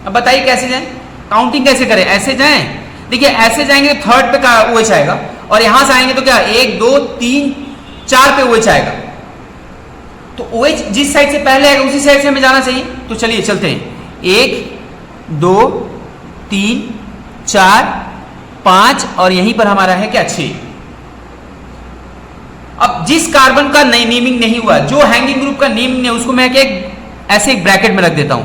अब बताइए कैसे जाएं, काउंटिंग कैसे करें? ऐसे जाएं, देखिए ऐसे जाएंगे तो थर्ड पे का OH आएगा, और यहां से आएंगे तो क्या 1 2 3 4 पे OH आएगा, तो OH जिस साइड से पहले आएगा उसी साइड से हमें जाना चाहिए। तो चलिए चलते हैं, 1 2 3 4 5, और यहीं पर हमारा है क्या 6। अब जिस कार्बन का नेमिंग नहीं हुआ, जो हैंगिंग ग्रुप का नेमिंग नहीं, उसको मैं क्या ऐसे एक ब्रैकेट में रख देता हूं,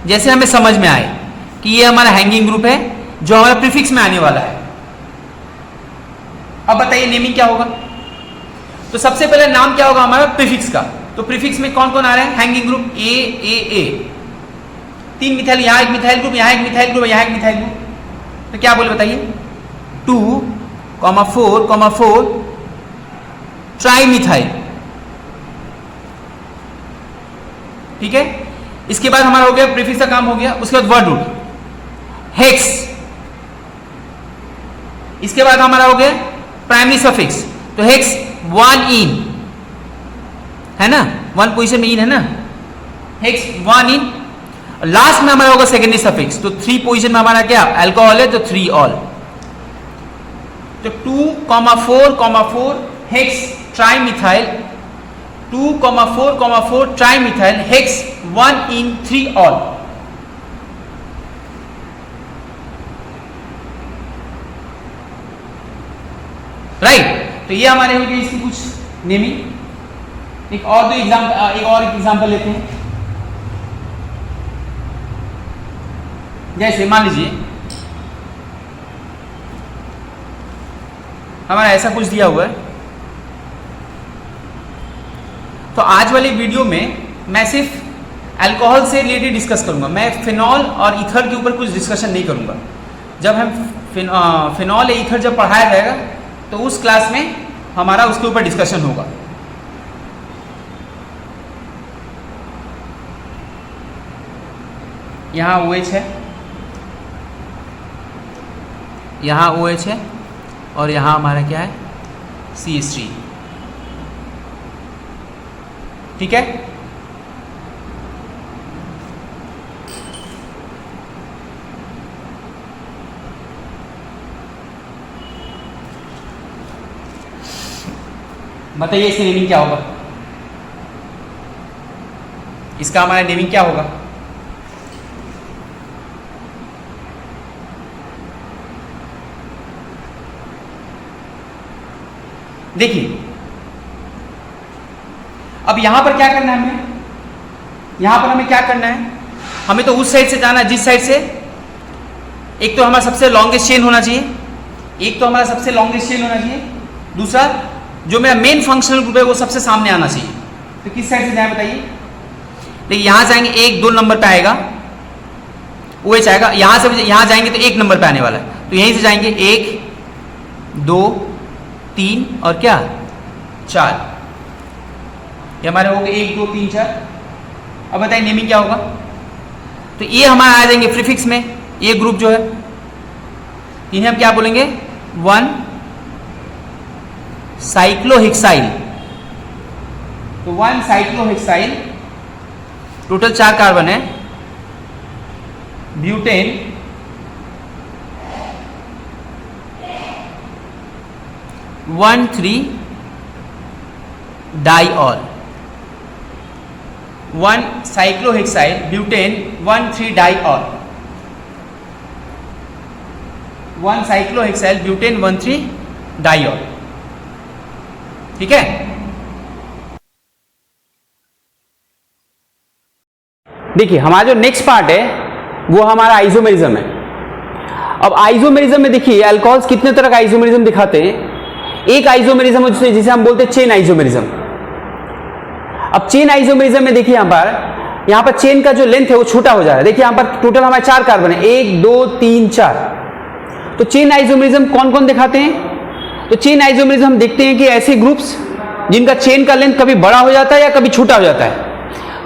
जैसे हमें समझ में आए कि ये हमारा हैंगिंग ग्रुप है जो हमारा प्रीफिक्स में आने वाला है। अब बताइए नेमिंग क्या होगा? तो सबसे पहले नाम क्या होगा हमारा प्रीफिक्स का। तो प्रीफिक्स में कौन कौन आ रहे हैं? हैंगिंग ग्रुप A 3 मिथाइल, यहां एक मिथाइल ग्रुप, यहां एक मिथाइल ग्रुप, यहां एक मिथाइल ग्रुप, तो क्या बोले बताइए? 2 4 4 ट्राइमिथाइल। ठीक है, इसके बाद हमारा हो गया प्रीफिक्स का काम हो गया। उसके बाद वर्ड रूट हेक्स, इसके बाद हमारा हो गया प्राइमरी सफिक्स, तो हेक्स 1 इन है ना, 1 पोजीशन में इन है ना, हेक्स 1 इन। लास्ट में हमारा होगा सेकेंडरी सफिक्स, तो 3 पोजीशन में हमारा क्या अल्कोहल है, तो 3 ऑल। तो 2 4 हेक्स ट्राइमिथाइल, 2 4 ट्राइमिथाइल, हेक्स 1 इन 3 ऑल। राइट, तो ये हमारे हो गए इसकी कुछ नेमिंग। एक और एग्जांपल लेते हैं। जैसे मान लीजिए हमारा ऐसा कुछ दिया हुआ है, तो आज वाली वीडियो में मैं सिर्फ अल्कोहल से रिलेटेड डिस्कस करूंगा, मैं फिनॉल और ईथर के ऊपर कुछ डिस्कशन नहीं करूंगा। जब हम फिनॉल या ईथर जब पढ़ाया जाएगा तो उस क्लास में हमारा उसके ऊपर डिस्कशन होगा। यहाँ OH है, यहाँ OH है, और यहाँ हमारा क्या है CH3। ठीक है, बताइए इसकी नेमिंग क्या होगा? इसका हमारा नेमिंग क्या होगा? देखिए अब यहां पर क्या करना है हमें, यहां पर हमें क्या करना है, हमें तो उस साइड से जाना है जिस साइड से एक तो हमारा सबसे लॉन्गेस्ट चेन होना चाहिए, दूसरा जो मेरा मेन फंक्शनल ग्रुप है वो सबसे सामने आना चाहिए। तो किस साइड से जाए बताइए? देखिए यहां से आएंगे 1 2 नंबर पे आएगा OH आएगा, यहां से यहां जाएंगे तो 1 नंबर पे आने वाला है, तो यहीं से जाएंगे 1 2 3 और क्या 4, ये हमारे हो गए 1 2 3 4। अब बताइए नेमिंग क्या होगा? तो ये हमारा आ जाएंगे प्रीफिक्स में, ये ग्रुप जो है इन्हें हम क्या बोलेंगे 1 साइक्लोहेक्साइल। तो 1 साइक्लोहेक्साइल, टोटल 4 कार्बन है, butane, 1,3 diol, 1 cyclohexyl butane 1,3 diol, 1 cyclohexyl butane 1,3 diol. ठीक है, देखिए हमारा जो नेक्स्ट पार्ट है वो हमारा आइसोमेरिज्म है। अब आइसोमेरिज्म में देखिए अल्कोहल्स कितने तरह का आइसोमेरिज्म दिखाते हैं। एक आइसोमेरिज्म जिसे हम बोलते हैं चेन आइसोमेरिज्म। अब चेन आइसोमेरिज्म में देखिए यहां पर चेन का जो लेंथ है वो छोटा हो जा रहा है। देखिए यहां पर टोटल हमारे 4 कार्बन है, 1 2 3 4। तो चेन आइसोमेरिज्म कौन कौन दिखाते हैं? तो चेन आइसोमेरिज्म हम देखते हैं कि ऐसे ग्रुप्स जिनका चेन का लेंथ कभी बड़ा हो जाता है या कभी छोटा हो जाता है।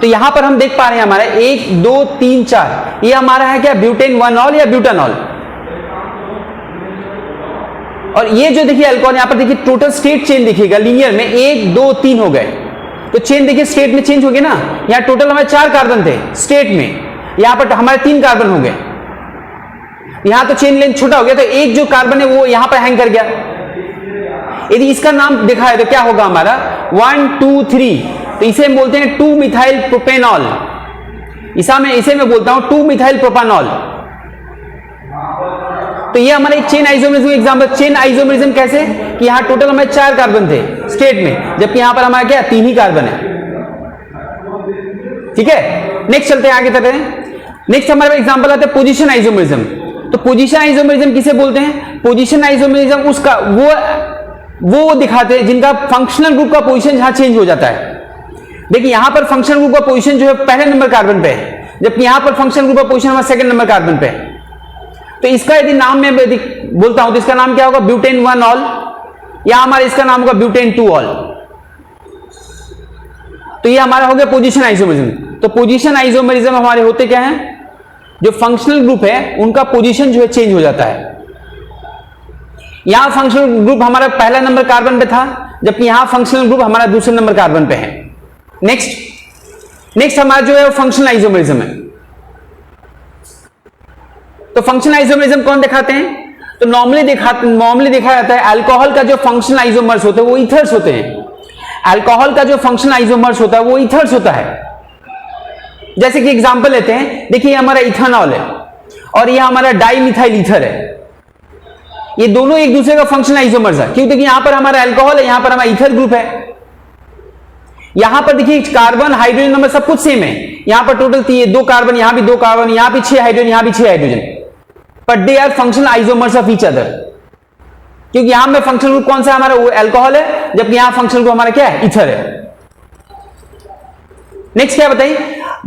तो यहां पर हम देख पा रहे हैं हमारा 1 2 3 4, ये हमारा है क्या, ब्यूटेन 1ऑल या ब्यूटानॉल। और ये जो देखिए अल्कोहल, यहां पर देखिए टोटल स्टेट चेन दिखेगा लीनियर में 1 2 3 हो गए। तो चेन देखिए स्टेट में चेंज हो गए ना। यहां टोटल हमारे 4 कार्बन थे स्टेट में, यहां पर हमारे 3 कार्बन हो गए। यहां तो चेन लेंथ छोटा हो गया, तो एक जो कार्बन है वो यहां पर हैंग कर गया। यदि इसका नाम देखा है तो क्या होगा हमारा 1 2 3, तो इसे हम बोलते हैं 2 मिथाइल प्रोपेनॉल। इसे मैं बोलता हूं 2 मिथाइल प्रोपानॉल। तो ये हमारा एक chain isomerism example. Chain isomerism कैसे कि यहां टोटल हमारे 4 कार्बन थे स्टेट में, जबकि यहां पर हमारा क्या 3 ही कार्बन है। ठीक है, नेक्स्ट चलते हैं आगे तक। नेक्स्ट हमारे एग्जांपल आता है पोजीशन आइसोमेरिज्म। तो पोजीशन आइसोमेरिज्म किसे बोलते हैं? पोजीशन आइसोमेरिज्म उसका वो दिखाते हैं जिनका फंक्शनल ग्रुप का पोजीशन जहां चेंज हो जाता है। देखिए यहां पर फंक्शनल ग्रुप का पोजीशन जो है पहले नंबर कार्बन पे है, जबकि यहां पर फंक्शनल ग्रुप का पोजीशन हमारा सेकंड नंबर कार्बन पे है। तो इसका यदि नाम मैं बोलता हूं तो इसका नाम क्या होगा, ब्यूटेन 1ऑल, या हमारा इसका नाम होगा ब्यूटेन 2ऑल। तो ये हमारा हो गया पोजीशन आइसोमेरिज्म। तो पोजीशन आइसोमेरिज्म हमारे होते क्या हैं, जो फंक्शनल ग्रुप है उनका पोजीशन जो है चेंज हो जाता है। यहां फंक्शनल ग्रुप हमारा पहला नंबर कार्बन पे था, जबकि यहां फंक्शनल ग्रुप हमारा दूसरे नंबर कार्बन पे है। नेक्स्ट हमारा जो है फंक्शनल आइसोमेरिज्म है। तो फंक्शनल आइसोमेरिज्म कौन दिखाते हैं? तो नॉर्मली देखा जाता है अल्कोहल का जो फंक्शनल आइसोमर्स होते हैं वो ईथर्स होते हैं। अल्कोहल का जो फंक्शनल आइसोमर्स होता है वो ईथर्स होता है। जैसे कि एग्जांपल लेते हैं, देखिए हमारा इथेनॉल है और ये हमारा डाइमिथाइल ईथर है। ये दोनों एक दूसरे का फंक्शनल आइसोमर्स है, क्योंकि देखिए यहां पर हमारा अल्कोहल है, यहां पर हमारा ईथर ग्रुप है। यहां पर देखिए कार्बन हाइड्रोजन नंबर सब कुछ सेम है। यहां पर टोटल 2 कार्बन, यहां भी 2 कार्बन, यहां भी 6 हाइड्रोजन, यहां भी 6 hydrogen, but they are functional isomers of each other. क्योंकि यहां में फंक्शनल ग्रुप कौन सा हमारा, वो अल्कोहल है, जबकि यहां फंक्शनल ग्रुप हमारा क्या है, ईथर है। नेक्स्ट क्या बताइए,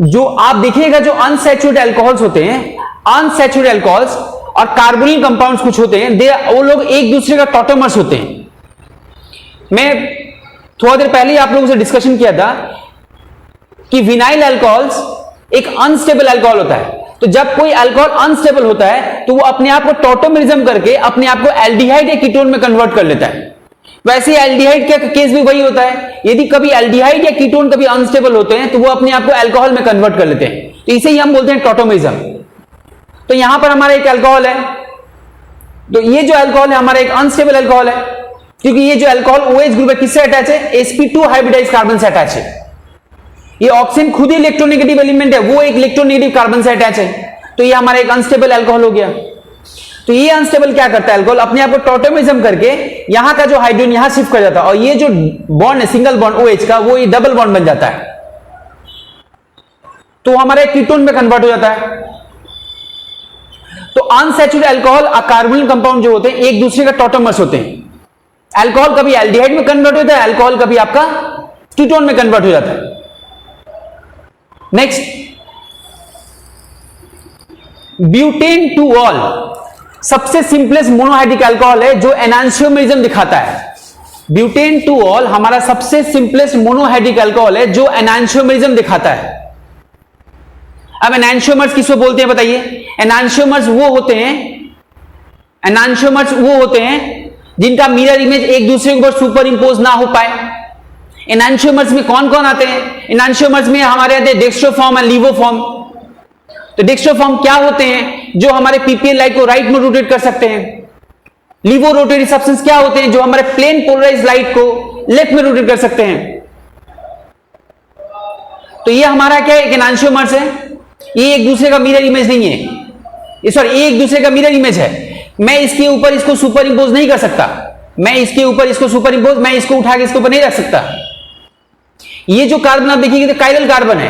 जो आप देखिएगा जो अनसैचुरेटेड अल्कोहल्स होते हैं, अनसैचुरेटेड अल्कोहल्स और कार्बोनिल कंपाउंड्स कुछ होते हैं, वो लोग एक दूसरे का टॉटोमर्स होते हैं। मैं थोड़ा देर पहले ही आप लोगों से डिस्कशन किया था कि विनाइल अल्कोहल्स एक अनस्टेबल अल्कोहल होता है। तो जब कोई अल्कोहल अनस्टेबल होता है तो वो अपने आप को टॉटोमेरिज्म करके अपने आप को एल्डिहाइड या कीटोन में कन्वर्ट कर लेता है। वैसे एल्डिहाइड का केस भी वही होता है। यदि कभी एल्डिहाइड या कीटोन कभी अनस्टेबल होते हैं तो वो अपने आप को अल्कोहल में कन्वर्ट कर लेते हैं। तो इसे ही हम बोलते हैं टॉटोमेरिज्म। तो यहां पर हमारा एक अल्कोहल है, तो ये जो अल्कोहल है हमारा एक अनस्टेबल अल्कोहल है, क्योंकि ये जो अल्कोहल OH ग्रुप है किससे अटैच है, sp2 हाइब्रिडाइज्ड कार्बन से अटैच है। ये ऑक्सीजन खुद ही इलेक्ट्रोनेगेटिव एलिमेंट है, वो एक इलेक्ट्रोनेगेटिव कार्बन से अटैच है। तो ये हमारा एक अनस्टेबल अल्कोहल हो गया। तो ये अनस्टेबल क्या करता है अल्कोहल, अपने आप को टॉटोमेरिज्म करके यहां का जो हाइड्रोजन यहां शिफ्ट कर जाता है, और ये जो बॉन्ड है सिंगल बॉन्ड OH का, वो ये डबल बॉन्ड बन जाता है, तो हमारा एक कीटोन में कन्वर्ट हो जाता है। तो अनसैचुरेटेड अल्कोहल और कार्बोनिल कंपाउंड जो होते हैं एक दूसरे का टॉटोमर्स होते हैं। अल्कोहल कभी एल्डिहाइड में कन्वर्ट होता है, अल्कोहल कभी आपका कीटोन में कन्वर्ट हो जाता है। नेक्स्ट, ब्यूटेन 2ऑल सबसे सिंपलेस्ट मोनोहाइड्रिक अल्कोहल है जो एनांशियोमेरिज्म दिखाता है। ब्यूटेन 2ऑल हमारा सबसे सिंपलेस्ट मोनोहाइड्रिक अल्कोहल है जो एनांशियोमेरिज्म दिखाता है। अब एनांशियोमर्स किसको बोलते हैं बताइए? एनांशियोमर्स वो होते हैं जिनका मिरर इमेज एक दूसरे के ऊपर सुपर इंपोज ना हो पाए। एनांशियोमर्स में कौन कौन आते हैं? एनांशियोमर्स में हमारे आते हैं डेक्स्ट्रोफॉर्म और लीवोफॉर्म। तो डेक्स्ट्रोफॉर्म क्या होते हैं? जो हमारे पीपीएल लाइट को राइट में रोटेट कर सकते हैं। लीवो रोटरी सब्सटेंस क्या होते हैं? जो हमारे प्लेन पोलराइज्ड लाइट को लेफ्ट में रोटेट कर सकते हैं। तो ये हमारा क्या है? एक एनांशियोमर्स है। ये एक दूसरे का मिरर इमेज नहीं है, सॉरी ये एक दूसरे का मिरर इमेज है। मैं इसके ऊपर इसको सुपर इंपोज नहीं कर सकता, मैं इसके ऊपर इसको सुपर इंपोज, मैं इसको उठा के इसके ऊपर नहीं रख सकता। ये जो कार्बन आप देखिए तो काइरल कार्बन है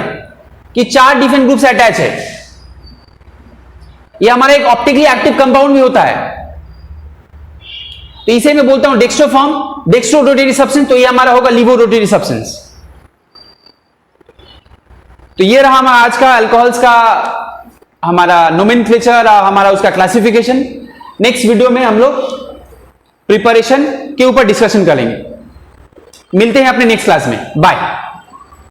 कि 4 डिफरेंट ग्रुप से अटैच है। ये हमारा एक ऑप्टिकली एक्टिव कंपाउंड भी होता है, तो इसे मैं बोलता हूं डेक्स्ट्रोफॉर्म, डेक्स्ट्रो रोटरी सब्सटेंस। तो ये हमारा होगा लीवो रोटरी सब्सटेंस। तो ये रहा हमारा आज का अल्कोहल्स का हमारा नोमेनक्लेचर, हमारा उसका क्लासिफिकेशन। नेक्स्ट वीडियो में हम लोग प्रिपरेशन के ऊपर डिस्कशन करेंगे। मिलते हैं अपने नेक्स्ट क्लास में। बाय।